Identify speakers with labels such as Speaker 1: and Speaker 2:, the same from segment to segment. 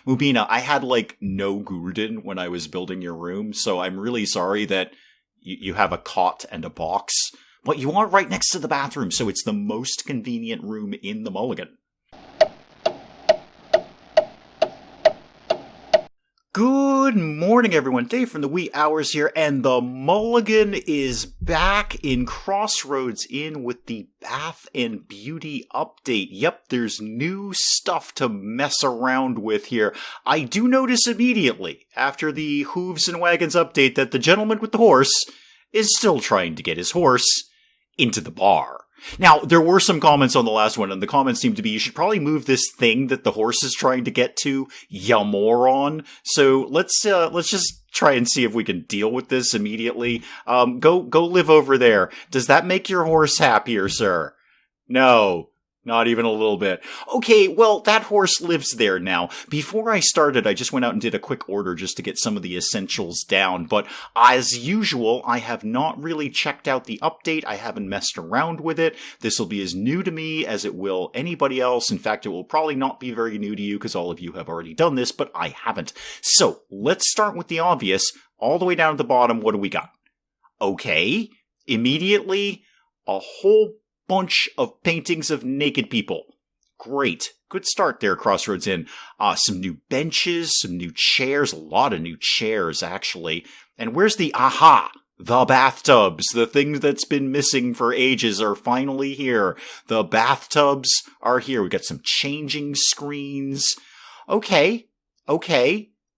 Speaker 1: Mubina, I had, like, no gulden when I was building your room, so I'm really sorry that you have a cot and a box. But you are right next to the bathroom, so it's the most convenient room in the Mulligan. Good morning, everyone. Dave from the wee hours here, and the Mulligan is back in Crossroads Inn with the Bath and Beauty update. Yep, there's new stuff to mess around with here. I do notice immediately, after the Hooves and Wagons update, that the gentleman with the horse is still trying to get his horse into the bar. Now, there were some comments on the last one, and the comments seemed to be, you should probably move this thing that the horse is trying to get to, ya moron. So let's just try and see if we can deal with this immediately. Go live over there. Does that make your horse happier, sir? No. Not even a little bit. Okay, well, that horse lives there now. Before I started, I just went out and did a quick order just to get some of the essentials down. But as usual, I have not really checked out the update. I haven't messed around with it. This will be as new to me as it will anybody else. In fact, it will probably not be very new to you because all of you have already done this, but I haven't. So let's start with the obvious. All the way down at the bottom, what do we got? Okay, immediately, a whole bunch of paintings of naked people. Great. Good start there, Crossroads Inn. Some new benches, some new chairs, a lot of new chairs, actually. And where's the the bathtubs, the thing that's been missing for ages are finally here. The bathtubs are here. We got some changing screens. Okay.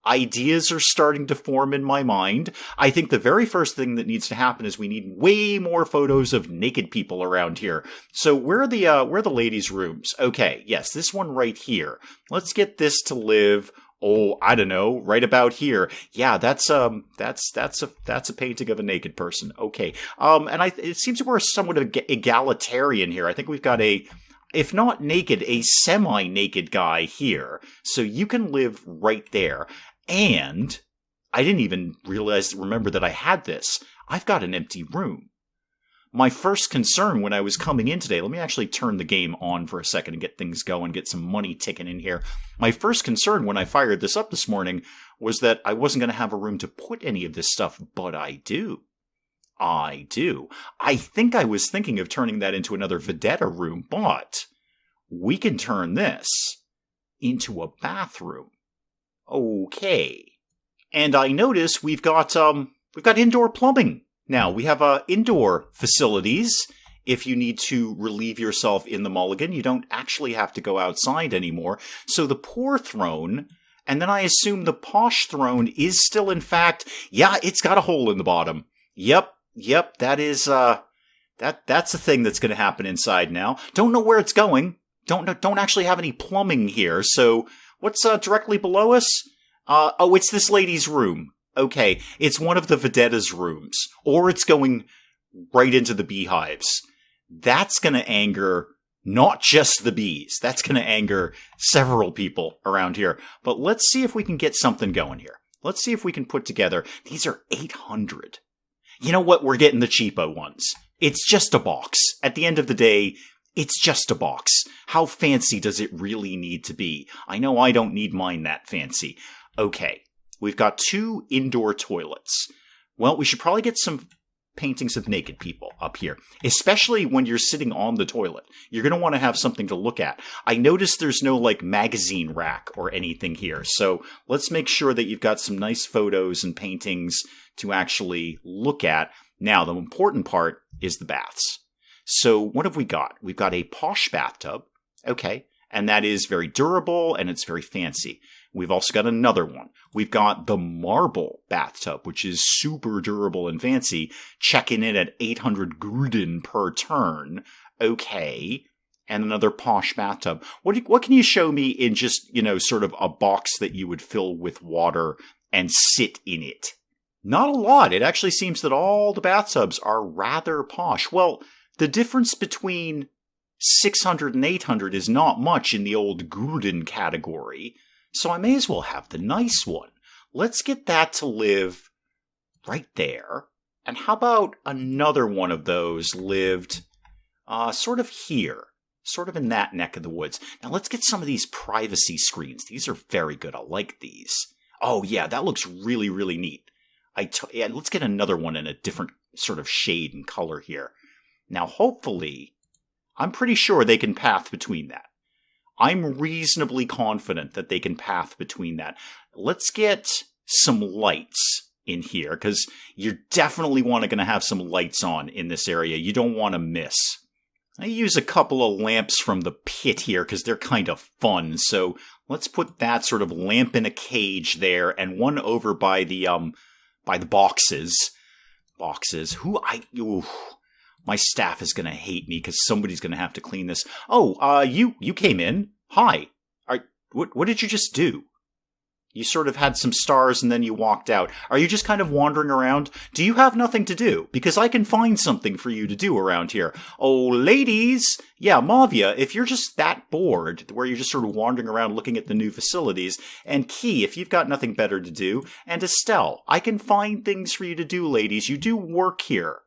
Speaker 1: Ideas are starting to form in my mind. I think the very first thing that needs to happen is we need way more photos of naked people around here. So where are the ladies' rooms? Okay, yes, this one right here. Let's get this to live. Oh, I don't know, right about here. Yeah, that's a painting of a naked person. Okay, and it seems we're somewhat egalitarian here. I think we've got if not naked, a semi-naked guy here. So you can live right there. And I didn't even remember that I had this. I've got an empty room. My first concern when I was coming in today, let me actually turn the game on for a second and get things going, get some money ticking in here. My first concern when I fired this up this morning was that I wasn't going to have a room to put any of this stuff, but I do. I think I was thinking of turning that into another Vedetta room, but we can turn this into a bathroom. Okay. And I notice we've got indoor plumbing. Now, we have indoor facilities. If you need to relieve yourself in the Mulligan, you don't actually have to go outside anymore. So the poor throne, and then I assume the posh throne is still, in fact, yeah, it's got a hole in the bottom. Yep, that is, that's a thing that's going to happen inside now. Don't know where it's going. Don't actually have any plumbing here, so what's directly below us? It's this lady's room. Okay, it's one of the Vedetta's rooms. Or it's going right into the beehives. That's going to anger not just the bees. That's going to anger several people around here. But let's see if we can get something going here. Let's see if we can put together. These are 800. You know what? We're getting the cheapo ones. It's just a box. At the end of the day, it's just a box. How fancy does it really need to be? I know I don't need mine that fancy. Okay, we've got 2 indoor toilets. Well, we should probably get some paintings of naked people up here, especially when you're sitting on the toilet. You're going to want to have something to look at. I noticed there's no, magazine rack or anything here, so let's make sure that you've got some nice photos and paintings to actually look at. Now, the important part is the baths. So what have we got? We've got a posh bathtub, okay, and that is very durable and it's very fancy. We've also got another one. We've got the marble bathtub, which is super durable and fancy, checking in at 800 gulden per turn, okay, and another posh bathtub. What can you show me in just, sort of a box that you would fill with water and sit in it? Not a lot. It actually seems that all the bathtubs are rather posh. Well, the difference between 600 and 800 is not much in the old gulden category, so I may as well have the nice one. Let's get that to live right there. And how about another one of those lived sort of here? Sort of in that neck of the woods. Now let's get some of these privacy screens. These are very good. I like these. Oh yeah, that looks really, really neat. Yeah, let's get another one in a different sort of shade and color here. Now hopefully, I'm pretty sure they can path between that. I'm reasonably confident that they can path between that. Let's get some lights in here, because you're definitely going to have some lights on in this area. You don't want to miss. I use a couple of lamps from the pit here because they're kind of fun. So let's put that sort of lamp in a cage there, and one over by the boxes. My staff is going to hate me because somebody's going to have to clean this. Oh, you came in. Hi. What did you just do? You sort of had some stars and then you walked out. Are you just kind of wandering around? Do you have nothing to do? Because I can find something for you to do around here. Oh, ladies! Yeah, Mavia, if you're just that bored, where you're just sort of wandering around looking at the new facilities, and Key, if you've got nothing better to do, and Estelle, I can find things for you to do, ladies. You do work here.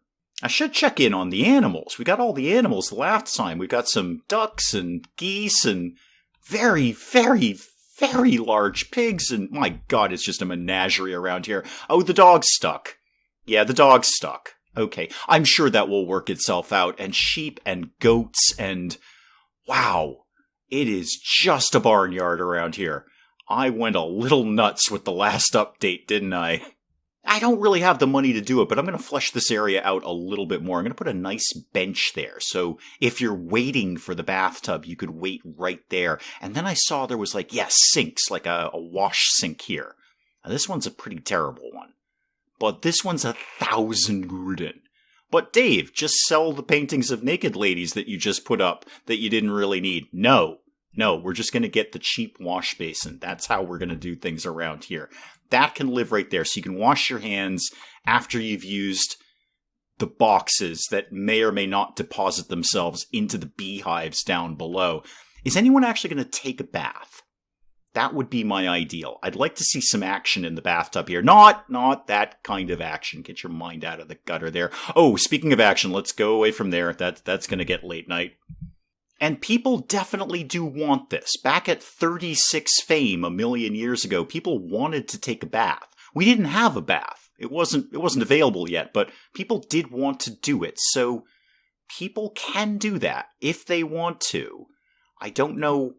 Speaker 1: I should check in on the animals. We got all the animals the last time. We got some ducks and geese and very, very, very large pigs, and my god, it's just a menagerie around here. Oh, the dog's stuck. Yeah, the dog's stuck. Okay, I'm sure that will work itself out, and sheep and goats and... Wow, it is just a barnyard around here. I went a little nuts with the last update, didn't I? I don't really have the money to do it, but I'm going to flesh this area out a little bit more. I'm going to put a nice bench there, so if you're waiting for the bathtub, you could wait right there. And then I saw there was sinks, like a wash sink here. Now, this one's a pretty terrible one, but this one's 1,000 gulden. But Dave, just sell the paintings of naked ladies that you just put up that you didn't really need. No, we're just going to get the cheap wash basin. That's how we're going to do things around here. That can live right there, so you can wash your hands after you've used the boxes that may or may not deposit themselves into the beehives down below. Is anyone actually going to take a bath? That would be my ideal. I'd like to see some action in the bathtub here. Not that kind of action. Get your mind out of the gutter there. Oh, speaking of action, let's go away from there. That's going to get late night. And people definitely do want this. Back at 36 Fame a million years ago, people wanted to take a bath. We didn't have a bath. It wasn't available yet, but people did want to do it. So people can do that if they want to. I don't know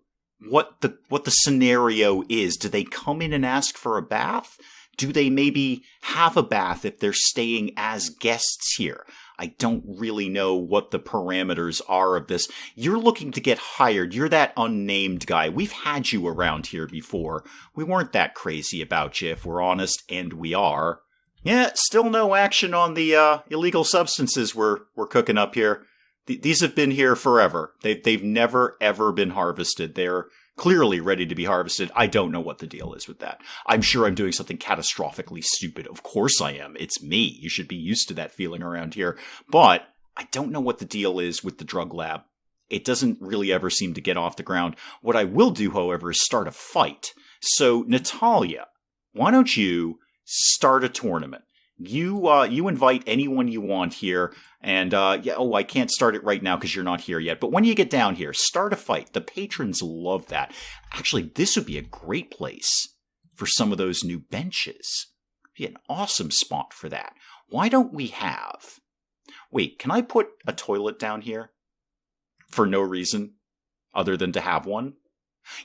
Speaker 1: what the scenario is. Do they come in and ask for a bath? Do they maybe have a bath if they're staying as guests here? I don't really know what the parameters are of this. You're looking to get hired. You're that unnamed guy. We've had you around here before. We weren't that crazy about you, if we're honest, and we are. Yeah, still no action on the illegal substances we're cooking up here. These have been here forever. They've never, ever been harvested. They're clearly ready to be harvested. I don't know what the deal is with that. I'm sure I'm doing something catastrophically stupid. Of course I am. It's me. You should be used to that feeling around here. But I don't know what the deal is with the drug lab. It doesn't really ever seem to get off the ground. What I will do, however, is start a fight. So, Natalia, why don't you start a tournament? You invite anyone you want here, and I can't start it right now because you're not here yet. But when you get down here, start a fight. The patrons love that. Actually, this would be a great place for some of those new benches. It'd be an awesome spot for that. Why don't we have... Wait, can I put a toilet down here? For no reason other than to have one?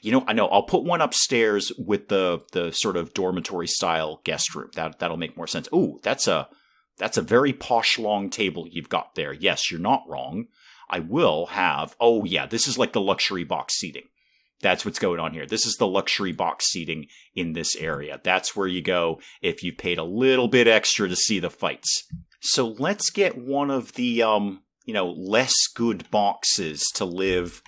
Speaker 1: I know, I'll put one upstairs with the sort of dormitory-style guest room. That'll make more sense. Ooh, that's a very posh long table you've got there. Yes, you're not wrong. I will have... Oh, yeah, this is like the luxury box seating. That's what's going on here. This is the luxury box seating in this area. That's where you go if you paid a little bit extra to see the fights. So let's get one of the, less good boxes to live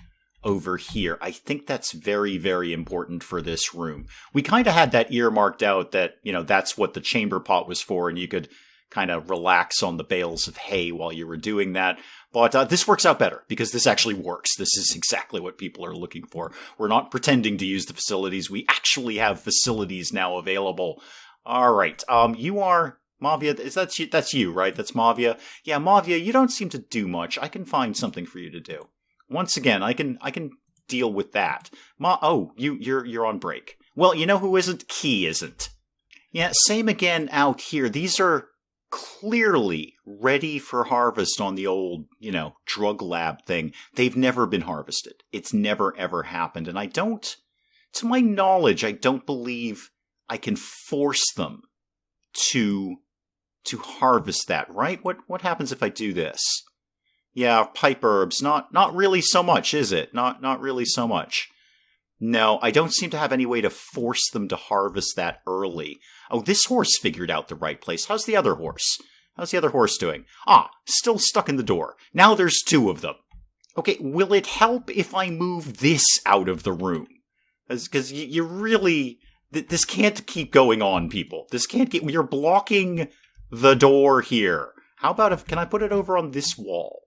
Speaker 1: over here. I think that's very, very important for this room. We kind of had that earmarked out that, that's what the chamber pot was for, and you could kind of relax on the bales of hay while you were doing that. But this works out better because this actually works. This is exactly what people are looking for. We're not pretending to use the facilities. We actually have facilities now available. All right. You are... Mavia, that's you, right? That's Mavia. Yeah, Mavia, you don't seem to do much. I can find something for you to do. Once again, I can deal with that. You're on break. Well, you know who isn't? Key isn't. Yeah, same again out here. These are clearly ready for harvest on the old, drug lab thing. They've never been harvested. It's never ever happened. And to my knowledge, I don't believe I can force them to harvest that, right? What happens if I do this? Yeah, pipe herbs, not really so much, is it? Not really so much. No, I don't seem to have any way to force them to harvest that early. Oh, this horse figured out the right place. How's the other horse? How's the other horse doing? Still stuck in the door. Now there's 2 of them. Okay, will it help if I move this out of the room? Because you really... This can't keep going on, people. You're blocking the door here. How about can I put it over on this wall?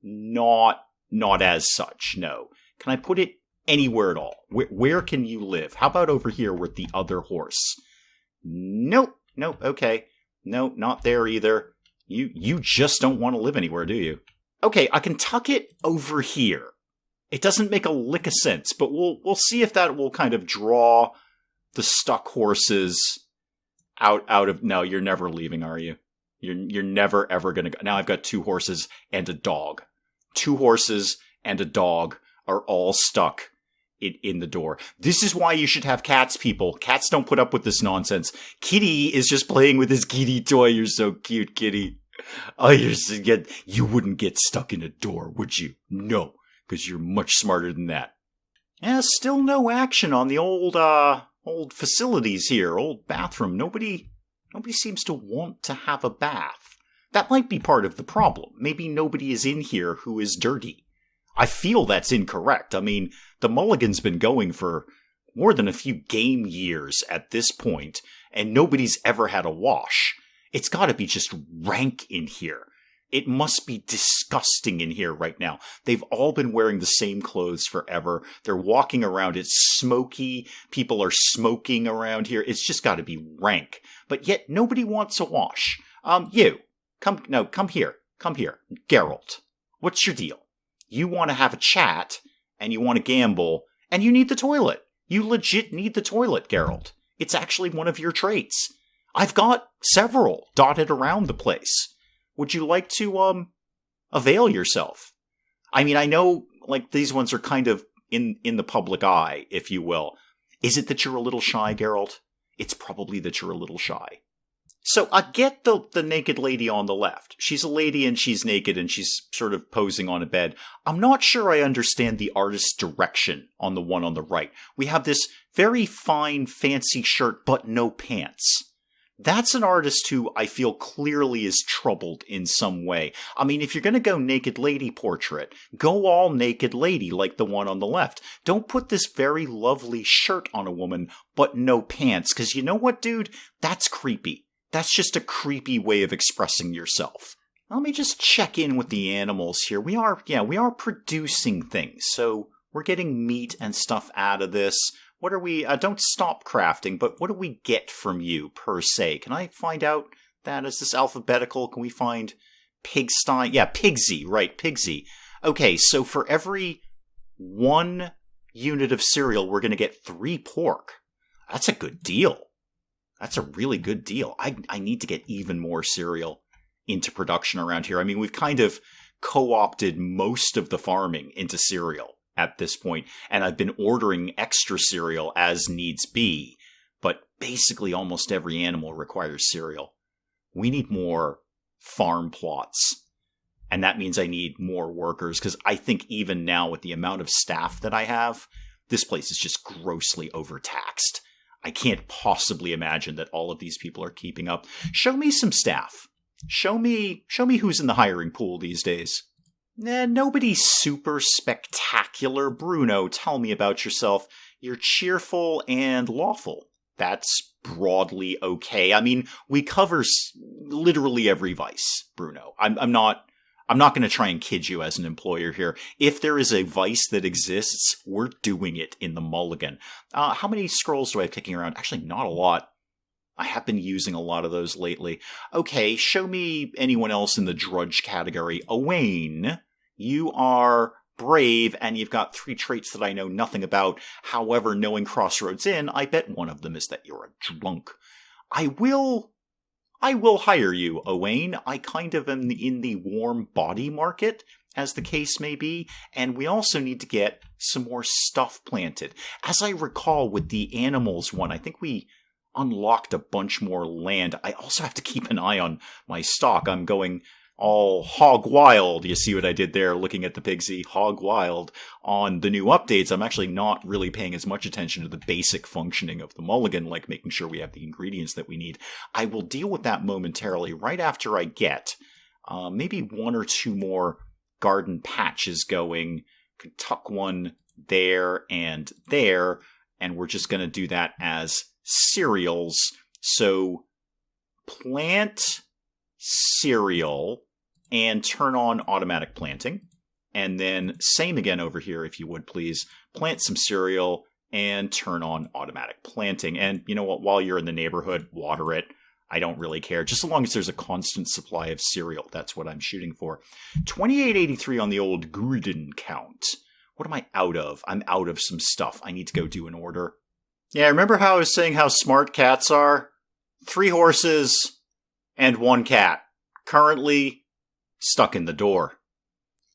Speaker 1: Not as such, no. Can I put it anywhere at all? Where can you live? How about over here with the other horse? Nope, okay. No, not there either. You just don't want to live anywhere, do you? Okay, I can tuck it over here. It doesn't make a lick of sense, but we'll see if that will kind of draw the stuck horses out of... No, you're never leaving, are you? You're never ever gonna go. Now I've got 2 horses and a dog. 2 horses and a dog are all stuck in the door. This is why you should have cats, people. Cats don't put up with this nonsense. Kitty is just playing with his kitty toy. You're so cute, Kitty. Oh, you wouldn't get stuck in a door, would you? No, because you're much smarter than that. Yeah, still no action on the old facilities here, old bathroom. Nobody seems to want to have a bath. That might be part of the problem. Maybe nobody is in here who is dirty. I feel that's incorrect. I mean, the Mulligan's been going for more than a few game years at this point, and nobody's ever had a wash. It's gotta be just rank in here. It must be disgusting in here right now. They've all been wearing the same clothes forever. They're walking around. It's smoky. People are smoking around here. It's just gotta be rank. But yet nobody wants a wash. Come here. Come here. Geralt, what's your deal? You want to have a chat, and you want to gamble, and you need the toilet. You legit need the toilet, Geralt. It's actually one of your traits. I've got several dotted around the place. Would you like to, avail yourself? I mean, I know, these ones are kind of in the public eye, if you will. Is it that you're a little shy, Geralt? It's probably that you're a little shy. So I get the naked lady on the left. She's a lady and she's naked and she's sort of posing on a bed. I'm not sure I understand the artist's direction on the one on the right. We have this very fine, fancy shirt, but no pants. That's an artist who I feel clearly is troubled in some way. I mean, if you're going to go naked lady portrait, go all naked lady like the one on the left. Don't put this very lovely shirt on a woman, but no pants. Because you know what, dude? That's creepy. That's just a creepy way of expressing yourself. Let me just check in with the animals here. We are producing things. So we're getting meat and stuff out of this. What are we, don't stop crafting, but what do we get from you, per se? Can I find out that? Is this alphabetical? Can we find pigsty? Yeah, pigsy, right, pigsy. Okay, so for every 1 unit of cereal, we're going to get 3 pork. That's a good deal. That's a really good deal. I need to get even more cereal into production around here. I mean, we've kind of co-opted most of the farming into cereal at this point, and I've been ordering extra cereal as needs be, but basically almost every animal requires cereal. We need more farm plots, and that means I need more workers, because I think even now with the amount of staff that I have, this place is just grossly overtaxed. I can't possibly imagine that all of these people are keeping up. Show me some staff. Show me who's in the hiring pool these days. Nobody super spectacular. Bruno, tell me about yourself. You're cheerful and lawful. That's broadly okay. I mean, we cover literally every vice, Bruno. I'm not going to try and kid you as an employer here. If there is a vice that exists, we're doing it in the Mulligan. How many scrolls do I have kicking around? Actually, not a lot. I have been using a lot of those lately. Okay, show me anyone else in the drudge category. Owain, you are brave, and you've got 3 traits that I know nothing about. However, knowing Crossroads Inn, I bet one of them is that you're a drunk. I will hire you, Owain. I kind of am in the warm body market, as the case may be, and we also need to get some more stuff planted. As I recall with the animals one, I think we unlocked a bunch more land. I also have to keep an eye on my stock. I'm going all hog wild. You see what I did there, looking at the Pigsy, hog wild. On the new updates, I'm actually not really paying as much attention to the basic functioning of the Mulligan, like making sure we have the ingredients that we need. I will deal with that momentarily right after I get maybe 1 or 2 more garden patches going. Could tuck one there, and we're just going to do that as cereals. So plant cereal and turn on automatic planting. And then same again over here, if you would please. Plant some cereal and turn on automatic planting. And you know what? While you're in the neighborhood, water it. I don't really care. Just as long as there's a constant supply of cereal. That's what I'm shooting for. 2883 on the old Gulden count. What am I out of? I'm out of some stuff. I need to go do an order. Yeah, remember how I was saying how smart cats are? 3 horses and 1 cat. Currently stuck in the door.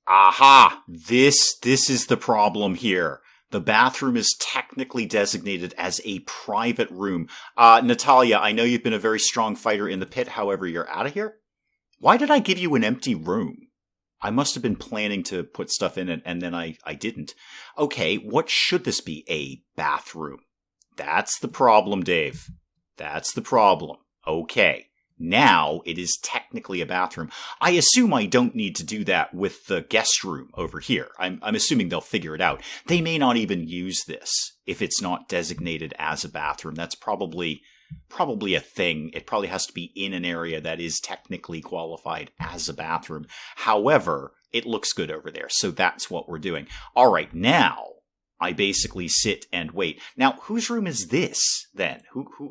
Speaker 1: Aha! This is the problem here. The bathroom is technically designated as a private room. Natalia, I know you've been a very strong fighter in the pit, however, you're out of here? Why did I give you an empty room? I must have been planning to put stuff in it, and then I didn't. Okay, what should this be? A bathroom. That's the problem, Dave. That's the problem. Okay. Now it is technically a bathroom. I assume I don't need to do that with the guest room over here. I'm assuming they'll figure it out. They may not even use this if it's not designated as a bathroom. That's probably a thing. It probably has to be in an area that is technically qualified as a bathroom. However, it looks good over there, so that's what we're doing. All right, now I basically sit and wait. Now, whose room is this, then?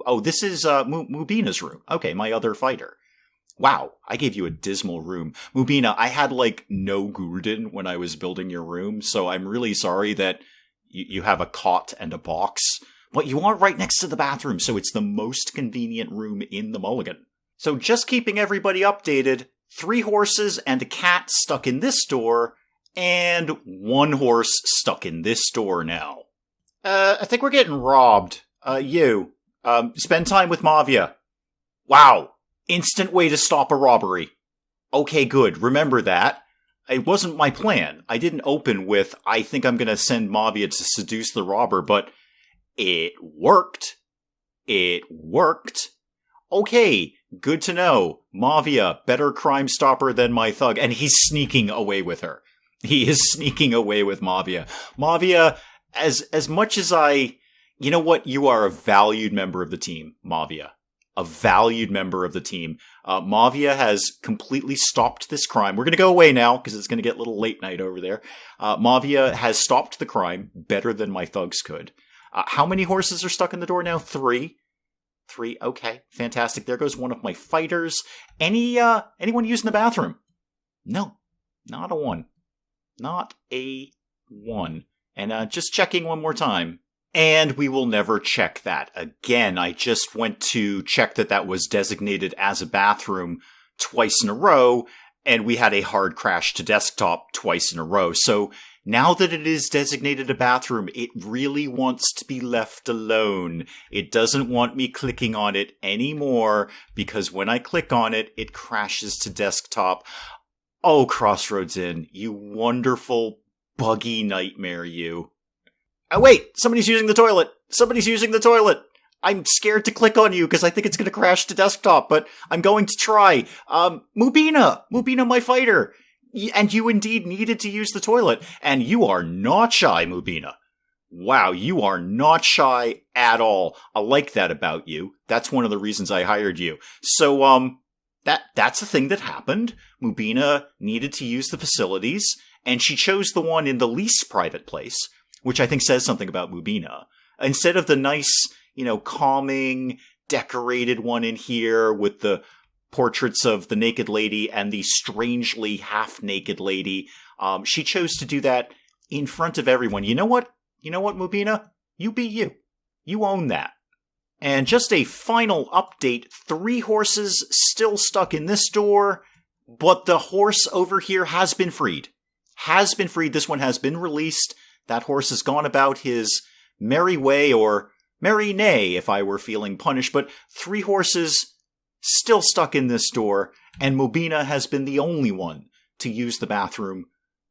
Speaker 1: Oh, this is Mubina's room. Okay, my other fighter. Wow, I gave you a dismal room. Mubina, I had, no Gulden when I was building your room, so I'm really sorry that you have a cot and a box. But you are right next to the bathroom, so it's the most convenient room in the Mulligan. So just keeping everybody updated, 3 horses and a cat stuck in this door, and 1 horse stuck in this door now. I think we're getting robbed. Spend time with Mavia. Wow. Instant way to stop a robbery. Okay, good. Remember that. It wasn't my plan. I didn't open with, I think I'm gonna send Mavia to seduce the robber, but it worked. It worked. Okay, good to know. Mavia, better crime stopper than my thug, and he's sneaking away with her. He is sneaking away with Mavia. Mavia, as much as you know what? You are a valued member of the team, Mavia. A valued member of the team. Mavia has completely stopped this crime. We're going to go away now because it's going to get a little late night over there. Mavia has stopped the crime better than my thugs could. How many horses are stuck in the door now? 3. 3. Okay, fantastic. There goes one of my fighters. Anyone using the bathroom? No, not a 1. Not a 1. And just checking one more time. And we will never check that again. I just went to check that was designated as a bathroom twice in a row, and we had a hard crash to desktop twice in a row. So now that it is designated a bathroom, it really wants to be left alone. It doesn't want me clicking on it anymore, because when I click on it, it crashes to desktop. Oh, Crossroads Inn, you wonderful, buggy nightmare, you. Oh, wait, somebody's using the toilet. Somebody's using the toilet. I'm scared to click on you because I think it's going to crash to desktop, but I'm going to try. Mubina, my fighter. And you indeed needed to use the toilet. And you are not shy, Mubina. Wow, you are not shy at all. I like that about you. That's one of the reasons I hired you. So, that's the thing that happened. Mubina needed to use the facilities, and she chose the one in the least private place, which I think says something about Mubina. Instead of the nice, calming, decorated one in here with the portraits of the naked lady and the strangely half-naked lady, she chose to do that in front of everyone. You know what? You know what, Mubina? You be you. You own that. And just a final update, 3 horses still stuck in this door, but the horse over here has been freed. Has been freed. This one has been released. That horse has gone about his merry way, or merry nay if I were feeling punished, but 3 horses still stuck in this door, and Mubina has been the only one to use the bathroom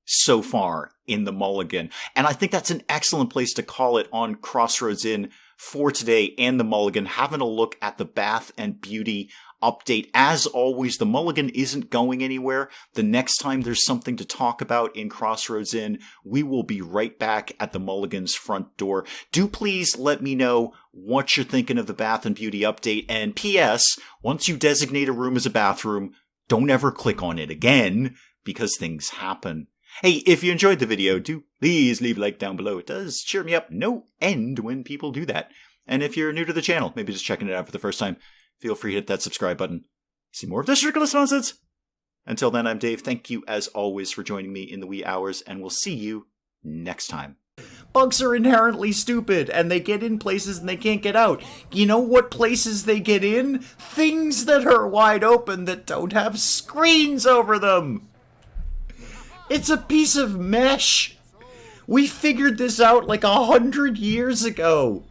Speaker 1: so far in the Mulligan. And I think that's an excellent place to call it on Crossroads Inn for today and the Mulligan, having a look at the Bath and Beauty update. As always, the Mulligan isn't going anywhere. The next time there's something to talk about in Crossroads Inn, we will be right back at the Mulligan's front door. Do please let me know what you're thinking of the Bath and Beauty update. And P.S., once you designate a room as a bathroom, don't ever click on it again, because things happen. Hey, if you enjoyed the video, do please leave a like down below. It does cheer me up no end when people do that. And if you're new to the channel, maybe just checking it out for the first time, feel free to hit that subscribe button. See more of this ridiculous nonsense. Until then, I'm Dave. Thank you, as always, for joining me in the wee hours, and we'll see you next time. Bugs are inherently stupid, and they get in places and they can't get out. You know what places they get in? Things that are wide open that don't have screens over them. It's a piece of mesh. We figured this out like 100 years ago.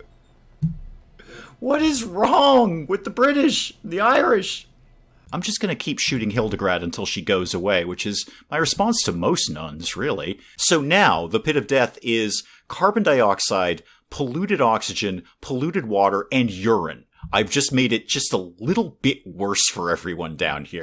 Speaker 1: What is wrong with the British, the Irish? I'm just going to keep shooting Hildegard until she goes away, which is my response to most nuns, really. So now, the pit of death is carbon dioxide, polluted oxygen, polluted water, and urine. I've just made it just a little bit worse for everyone down here.